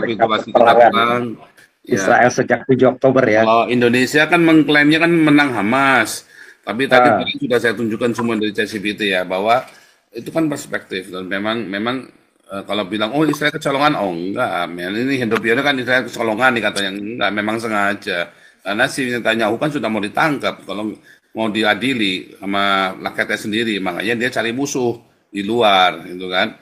rekapitulasi kita peperangan perang. Ya, Israel sejak 7 Oktober ya. kalau Indonesia kan mengklaimnya kan menang Hamas, tapi tadi Ah, mungkin sudah saya tunjukkan semua dari ChatGPT ya bahwa itu kan perspektif dan memang kalau bilang oh Israel kecolongan, oh enggak, men ini hidupnya kan Israel kecolongan nih katanya enggak, memang sengaja karena si Netanyahu kan sudah mau ditangkap kalau mau diadili sama rakyatnya sendiri, makanya dia cari musuh di luar, gitu kan.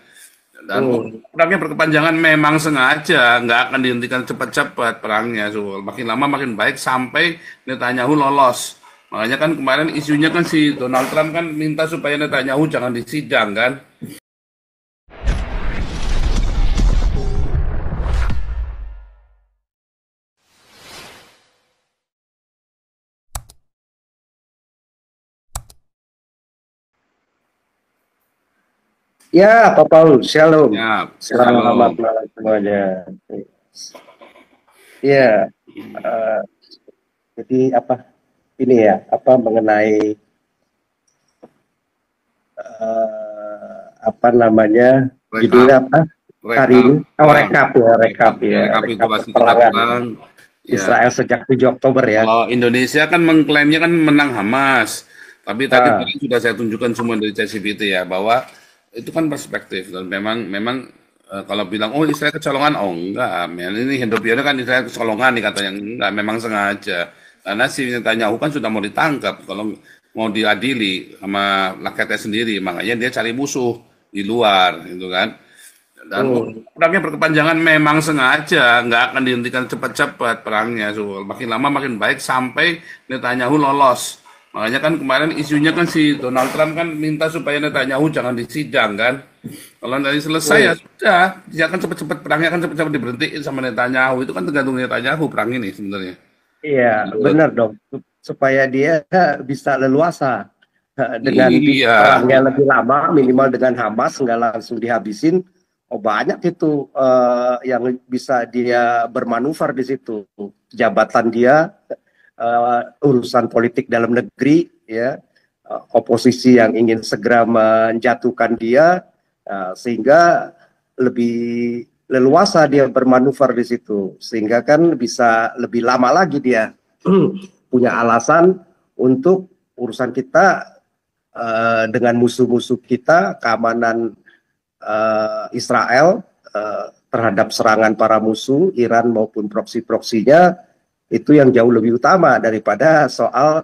Dan hmm. perangnya berkepanjangan memang sengaja, nggak akan dihentikan cepat-cepat perangnya. So, makin lama makin baik sampai Netanyahu lolos. Makanya kan kemarin isunya kan si Donald Trump kan minta supaya Netanyahu jangan disidang kan. Ya, Pak Paul, Shalom. Ya, Selamat shalom. malam semuanya. Ya, eh, jadi apa ini ya, apa mengenai apa namanya Rekap, judulnya apa hari rekap ini? Oh, perang, rekap ya, rekap rekap, ya, rekap rekapitulasi kita peperangan perang. Ya, Israel sejak 7 Oktober ya. kalau Indonesia kan mengklaimnya kan menang Hamas, tapi tadi Ah, mungkin sudah saya tunjukkan semua dari ChatGPT ya bahwa itu kan perspektif dan memang kalau bilang oh Israel kecolongan, oh enggak, men ini hidupnya kan Israel kecolongan nih katanya enggak, memang sengaja karena si Netanyahu kan sudah mau ditangkap kalau mau diadili sama rakyatnya sendiri, makanya dia cari musuh di luar, gitu kan. Dan hmm. perangnya berkepanjangan memang sengaja, nggak akan dihentikan cepat-cepat perangnya. So, makin lama makin baik sampai Netanyahu lolos. Makanya kan kemarin isunya kan si Donald Trump kan minta supaya Netanyahu jangan disidang kan. Kalau nanti selesai ya Hmm. sudah, dia akan cepat-cepat perangnya akan cepat-cepat diberhentiin sama Netanyahu. Itu kan tergantung Netanyahu perang ini sebenarnya. Iya, Menurut. benar dong. Supaya dia bisa leluasa dengan Iya, perangnya lebih lama, minimal dengan Hamas nggak langsung dihabisin. Oh banyak itu yang bisa dia bermanuver di situ. Jabatan dia, urusan politik dalam negeri, ya, oposisi yang ingin segera menjatuhkan dia, sehingga lebih leluasa dia bermanuver di situ, sehingga kan bisa lebih lama lagi dia punya alasan untuk urusan kita dengan musuh-musuh kita, keamanan Israel terhadap serangan para musuh Iran maupun proksi-proksinya itu yang jauh lebih utama daripada soal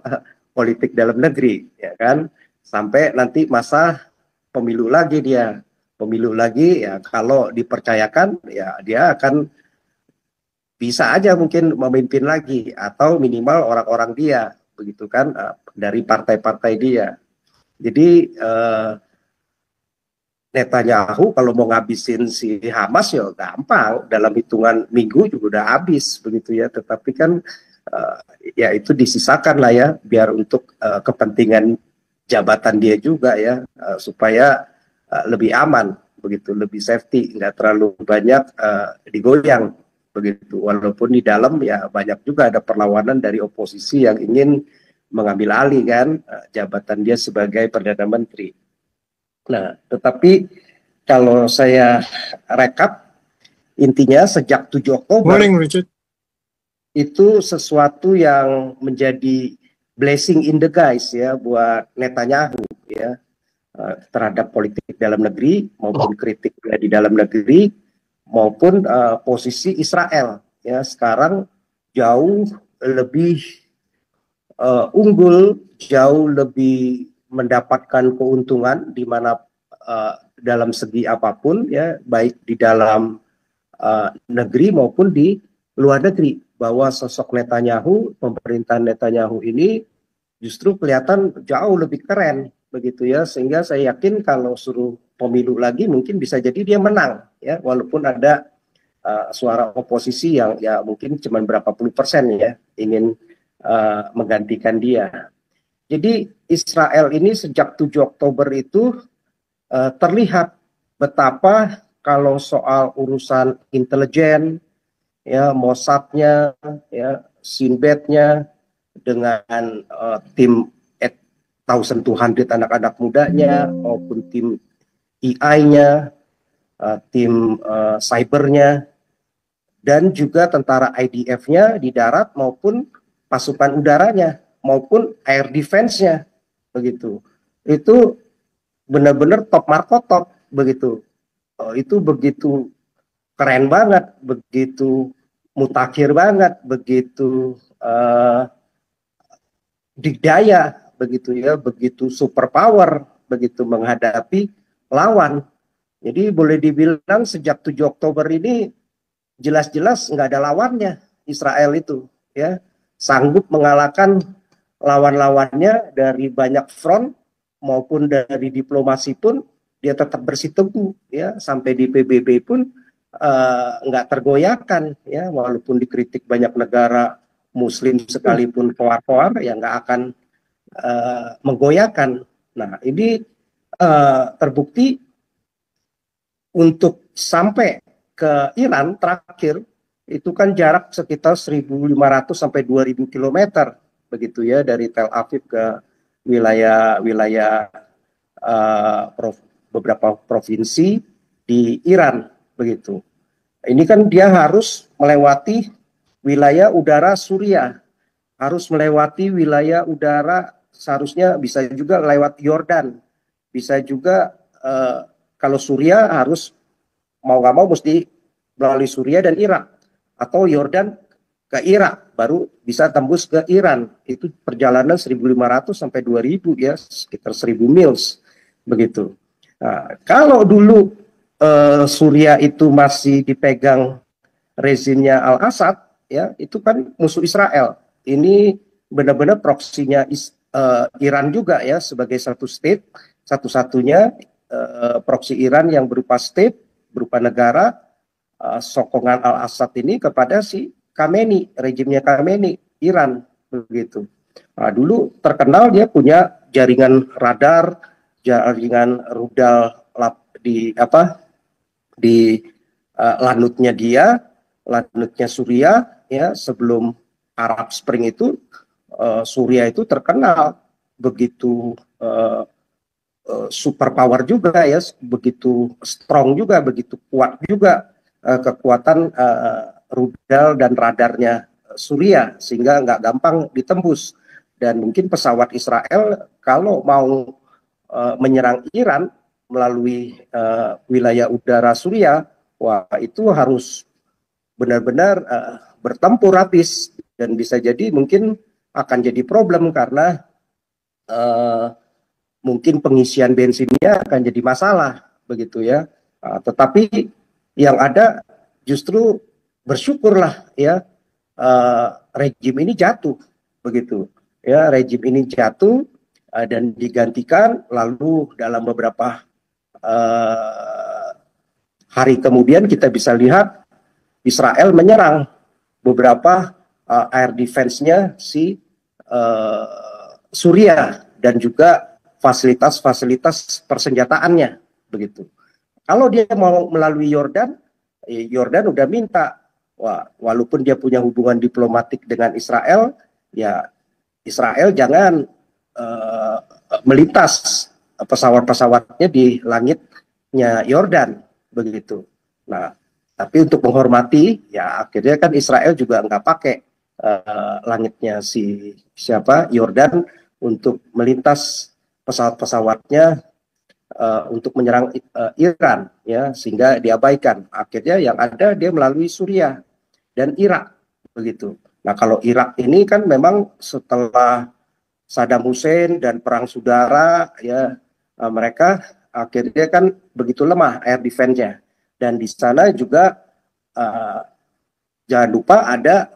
politik dalam negeri, ya kan? Sampai nanti masa pemilu lagi ya, kalau dipercayakan ya dia akan bisa aja mungkin memimpin lagi atau minimal orang-orang dia, begitu kan, dari partai-partai dia. Jadi Netanyahu kalau mau ngabisin si Hamas ya gampang, dalam hitungan minggu juga udah habis begitu ya. Tetapi kan uh, ya itu disisakan lah ya, biar untuk kepentingan jabatan dia juga ya, supaya lebih aman begitu, lebih safety, nggak terlalu banyak digoyang begitu. Walaupun di dalam ya banyak juga ada perlawanan dari oposisi yang ingin mengambil alih kan jabatan dia sebagai perdana menteri. Nah, tetapi kalau saya rekap, intinya sejak 7 Oktober Morning, Richard. itu sesuatu yang menjadi blessing in the guys ya buat Netanyahu ya, terhadap politik dalam negeri maupun kritik di dalam negeri maupun posisi Israel ya sekarang jauh lebih unggul, jauh lebih mendapatkan keuntungan di mana dalam segi apapun ya, baik di dalam negeri maupun di luar negeri, bahwa sosok Netanyahu, pemerintahan Netanyahu ini justru kelihatan jauh lebih keren begitu ya, sehingga saya yakin kalau suruh pemilu lagi mungkin bisa jadi dia menang ya, walaupun ada suara oposisi yang ya mungkin cuma berapa puluh persen ya ingin menggantikan dia. Jadi Israel ini sejak 7 Oktober itu terlihat betapa kalau soal urusan intelijen ya, Mossadnya ya, Sinbadnya dengan tim 1,200 anak-anak mudanya maupun tim AI-nya, tim cybernya, dan juga tentara IDF-nya di darat maupun pasukan udaranya maupun air defense-nya begitu. Itu benar-benar top marko top begitu. Itu begitu keren banget, begitu mutakhir banget, begitu dikdaya begitu ya, begitu super power begitu menghadapi lawan. Jadi boleh dibilang sejak 7 Oktober ini jelas-jelas nggak ada lawannya Israel itu ya, sanggup mengalahkan lawan-lawannya dari banyak front maupun dari diplomasi pun dia tetap bersiteguh ya, sampai di PBB pun nggak tergoyahkan ya, walaupun dikritik banyak negara Muslim sekalipun koar-koar ya nggak akan menggoyahkan. Nah ini terbukti untuk sampai ke Iran terakhir itu kan jarak sekitar 1.500 sampai 2.000 kilometer begitu ya, dari Tel Aviv ke wilayah beberapa provinsi di Iran begitu. Ini kan dia harus melewati wilayah udara Suriah, harus melewati wilayah udara, seharusnya bisa juga lewat Yordan, bisa juga kalau Suriah harus mau nggak mau mesti melalui Suriah dan Irak, atau Yordan ke Irak baru bisa tembus ke Iran. Itu perjalanan 1.500 sampai 2.000 ya, sekitar 1.000 miles begitu. Nah, kalau dulu Suriah itu masih dipegang rezimnya Al-Assad ya, itu kan musuh Israel. Ini benar-benar proksinya Iran juga ya, sebagai satu state, satu-satunya proksi Iran yang berupa state, berupa negara, sokongan Al-Assad ini kepada si Khamenei, rejimnya Khamenei, Iran begitu. Nah, dulu terkenal dia punya jaringan radar, jaringan rudal di lanutnya dia, lanutnya Suriah ya, sebelum Arab Spring itu Suriah itu terkenal begitu super power juga ya, begitu strong juga, begitu kuat juga kekuatan rudal dan radarnya Suriah, sehingga nggak gampang ditembus. Dan mungkin pesawat Israel kalau mau menyerang Iran melalui wilayah udara Suriah, wah itu harus benar-benar bertempur habis, dan bisa jadi mungkin akan jadi problem karena mungkin pengisian bensinnya akan jadi masalah begitu ya. Tetapi yang ada justru bersyukurlah ya, rejim ini jatuh begitu ya, rejim ini jatuh dan digantikan, lalu dalam beberapa hari kemudian kita bisa lihat Israel menyerang beberapa air defense-nya si Suriah dan juga fasilitas-fasilitas persenjataannya begitu. Kalau dia mau melalui Yordan, Yordan udah minta, walaupun dia punya hubungan diplomatik dengan Israel, ya Israel jangan melintas pesawat-pesawatnya di langitnya Yordan begitu. Nah, tapi untuk menghormati, ya akhirnya kan Israel juga nggak pakai langitnya Yordan untuk melintas pesawat-pesawatnya untuk menyerang Iran ya, sehingga diabaikan. Akhirnya yang ada dia melalui Suriah dan Irak begitu. Nah, kalau Irak ini kan memang setelah Saddam Hussein dan perang saudara ya, mereka akhirnya kan begitu lemah air defense-nya. Dan di sana juga jangan lupa ada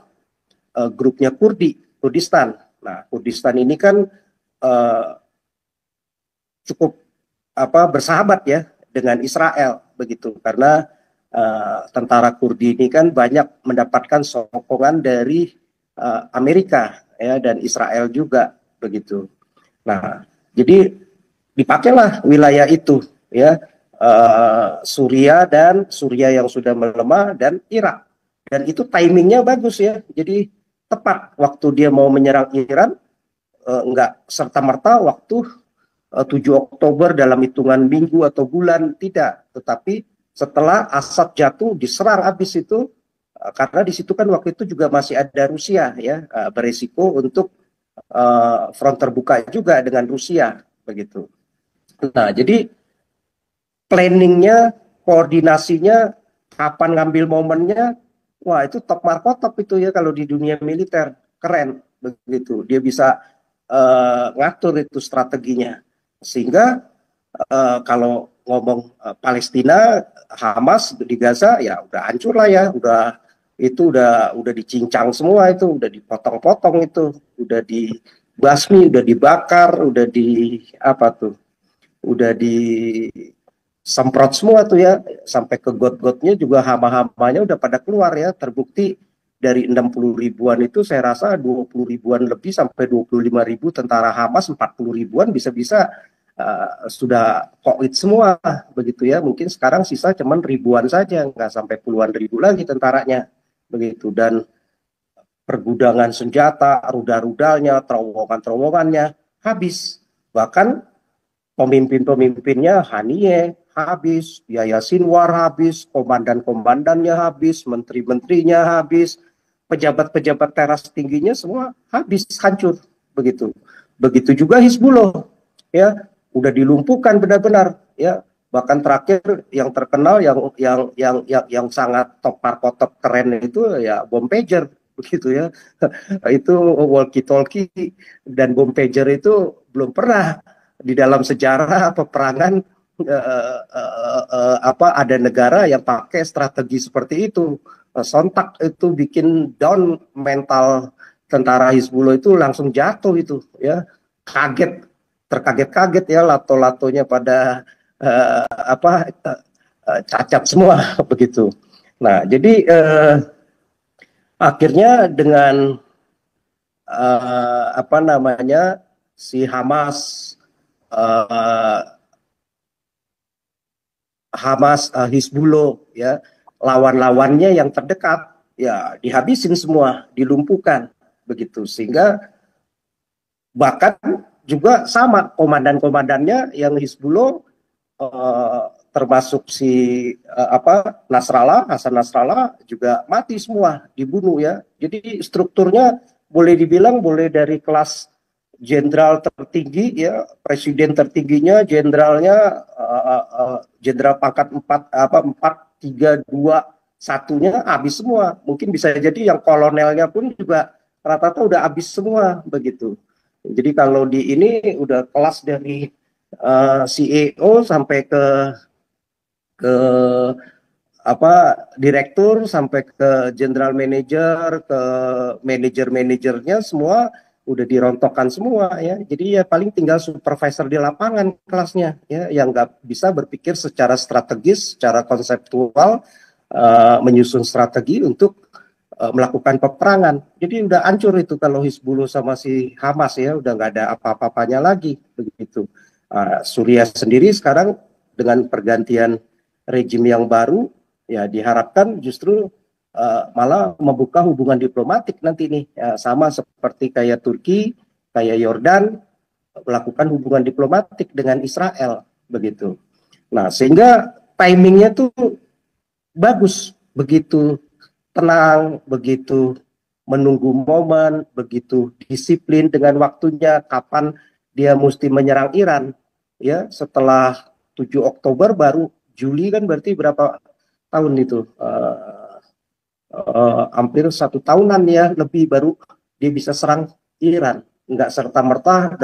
grupnya Kurdistan. Nah, Kurdistan ini kan cukup bersahabat ya dengan Israel begitu, karena tentara Kurdi ini kan banyak mendapatkan sokongan dari Amerika ya, dan Israel juga begitu. Nah, jadi dipakailah wilayah itu ya, Suriah yang sudah melemah dan Irak, dan itu timingnya bagus ya, jadi tepat waktu dia mau menyerang Iran, nggak serta-merta waktu 7 Oktober dalam hitungan minggu atau bulan, tidak, tetapi setelah Assad jatuh diserang habis itu karena di situ kan waktu itu juga masih ada Rusia ya, beresiko untuk front terbuka juga dengan Rusia begitu. Nah, jadi planningnya, koordinasinya, kapan ngambil momennya, wah itu top markotop itu ya kalau di dunia militer, keren begitu. Dia bisa ngatur itu strateginya, sehingga kalau ngomong Palestina, Hamas di Gaza ya udah hancur lah ya, udah dicincang semua itu, udah dipotong-potong itu, udah dibasmi, udah dibakar, udah di apa tuh, udah disemprot semua tuh ya, sampai ke got-gotnya juga hama-hamanya udah pada keluar ya, terbukti dari 60 ribuan itu saya rasa 20 ribuan lebih sampai 25 ribu tentara Hamas, 40 ribuan bisa-bisa sudah COVID semua begitu ya. Mungkin sekarang sisa cuman ribuan saja, nggak sampai puluhan ribu lagi tentaranya begitu. Dan pergudangan senjata, rudal-rudalnya, terowongan-terowongannya habis. Bahkan pemimpin-pemimpinnya Haniyeh habis, Yahya Sinwar habis, komandan-komandannya habis, menteri-menterinya habis, pejabat-pejabat teras tingginya semua habis, hancur begitu. Begitu juga Hizbullah ya, udah dilumpuhkan benar-benar ya. Bahkan terakhir yang terkenal yang sangat top markotop keren itu ya bom pager begitu ya. Itu walkie talkie dan bom pager itu belum pernah di dalam sejarah peperangan ada negara yang pakai strategi seperti itu. Sontak itu bikin down mental tentara Hizbullah, itu langsung jatuh itu ya, terkaget-kaget ya, lato-latonya pada cacat semua begitu. Nah, jadi akhirnya dengan si Hamas, Hizbullah ya, lawan-lawannya yang terdekat ya dihabisin semua, dilumpuhkan begitu. Sehingga bahkan juga sama komandan-komandannya yang Hizbullah, termasuk si Hasan Nasrallah juga mati semua, dibunuh ya. Jadi strukturnya boleh dibilang boleh dari kelas jenderal tertinggi ya, presiden tertingginya, jenderalnya, jenderal pangkat 4, 3, 2, 1-nya habis semua. Mungkin bisa jadi yang kolonelnya pun juga rata-rata udah habis semua begitu. Jadi kalau di ini udah kelas dari CEO sampai ke direktur, sampai ke general manager, ke manajer-manajernya semua udah dirontokkan semua ya. Jadi ya paling tinggal supervisor di lapangan kelasnya ya, yang nggak bisa berpikir secara strategis, secara konseptual, menyusun strategi untuk melakukan peperangan. Jadi udah hancur itu kalau Hizbullah sama si Hamas ya, udah nggak ada apa-apanya lagi begitu. Suriah sendiri sekarang dengan pergantian rejim yang baru ya diharapkan justru malah membuka hubungan diplomatik nanti nih ya, sama seperti kayak Turki, kayak Yordan melakukan hubungan diplomatik dengan Israel begitu. Nah, sehingga timingnya tuh bagus, begitu tenang, begitu menunggu momen, begitu disiplin dengan waktunya kapan dia mesti menyerang Iran ya. Setelah 7 Oktober baru Juli kan, berarti berapa tahun itu, hampir 1 tahunan ya lebih, baru dia bisa serang Iran. Nggak serta-merta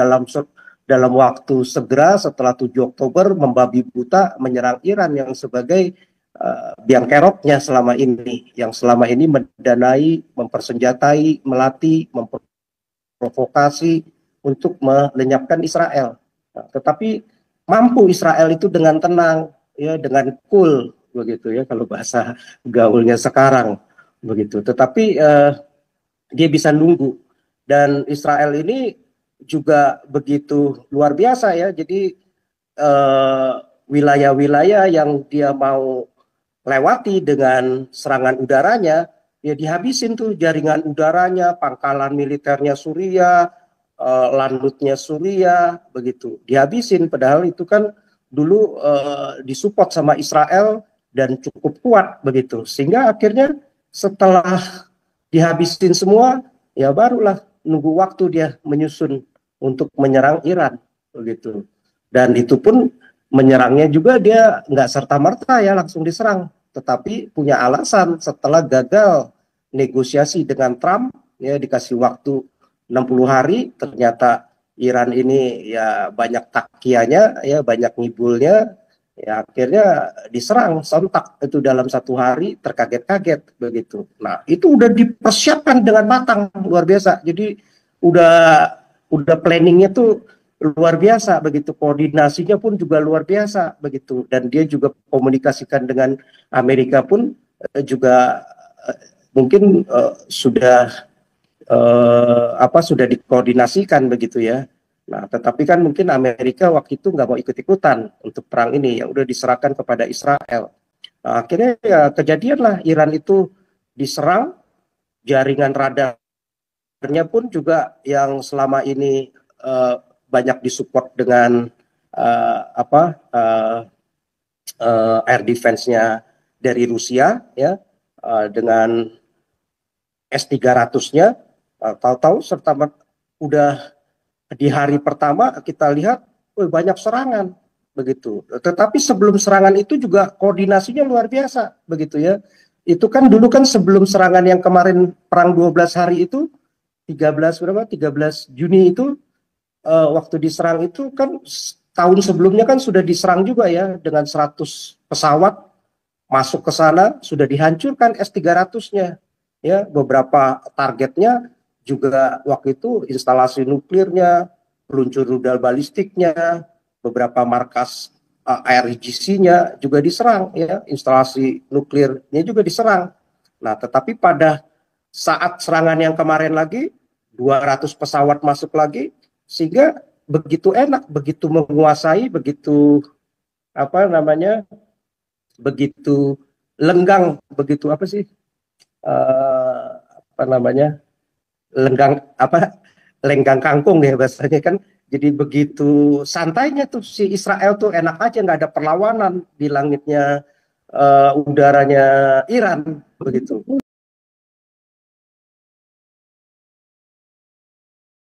dalam waktu segera setelah 7 Oktober membabi buta menyerang Iran yang sebagai biang keroknya selama ini, yang selama ini mendanai, mempersenjatai, melatih, memprovokasi untuk melenyapkan Israel. Nah, tetapi mampu Israel itu dengan tenang, ya, dengan cool, begitu ya kalau bahasa gaulnya sekarang, begitu. Tetapi dia bisa nunggu, dan Israel ini juga begitu luar biasa ya. Jadi wilayah-wilayah yang dia mau lewati dengan serangan udaranya, ya dihabisin tuh jaringan udaranya, pangkalan militernya Suriah, landutnya Suriah, begitu dihabisin. Padahal itu kan dulu disupport sama Israel dan cukup kuat begitu, sehingga akhirnya setelah dihabisin semua, ya barulah nunggu waktu dia menyusun untuk menyerang Iran begitu. Dan itu pun menyerangnya juga dia nggak serta-merta ya langsung diserang, tetapi punya alasan setelah gagal negosiasi dengan Trump, ya dikasih waktu 60 hari, ternyata Iran ini ya banyak takianya, ya banyak ngibulnya, ya akhirnya diserang sontak itu dalam 1 hari, terkaget-kaget begitu. Nah itu udah dipersiapkan dengan matang luar biasa. Jadi udah planningnya tuh luar biasa begitu, koordinasinya pun juga luar biasa begitu, dan dia juga komunikasikan dengan Amerika pun juga mungkin sudah dikoordinasikan begitu ya. Nah, tetapi kan mungkin Amerika waktu itu nggak mau ikut-ikutan untuk perang ini, yang udah diserahkan kepada Israel. Nah, akhirnya ya kejadianlah Iran itu diserang, jaringan radarnya pun juga yang selama ini banyak disupport dengan air defense-nya dari Rusia ya, dengan S-300-nya, tahu-tahu serta udah di hari pertama kita lihat banyak serangan begitu. Tetapi sebelum serangan itu juga koordinasinya luar biasa begitu ya. Itu kan dulu kan sebelum serangan yang kemarin perang 12 hari itu 13 Juni itu, waktu diserang itu kan tahun sebelumnya kan sudah diserang juga ya dengan 100 pesawat masuk ke sana, sudah dihancurkan S-300-nya ya. Beberapa targetnya juga waktu itu instalasi nuklirnya, peluncur rudal balistiknya, beberapa markas IRGC-nya juga diserang ya, instalasi nuklirnya juga diserang. Nah, tetapi pada saat serangan yang kemarin lagi 200 pesawat masuk lagi, sehingga begitu enak, begitu menguasai, begitu begitu lenggang, begitu lenggang lenggang kangkung ya bahasanya kan. Jadi begitu santainya tuh si Israel tuh, enak aja, nggak ada perlawanan di langitnya udaranya Iran begitu.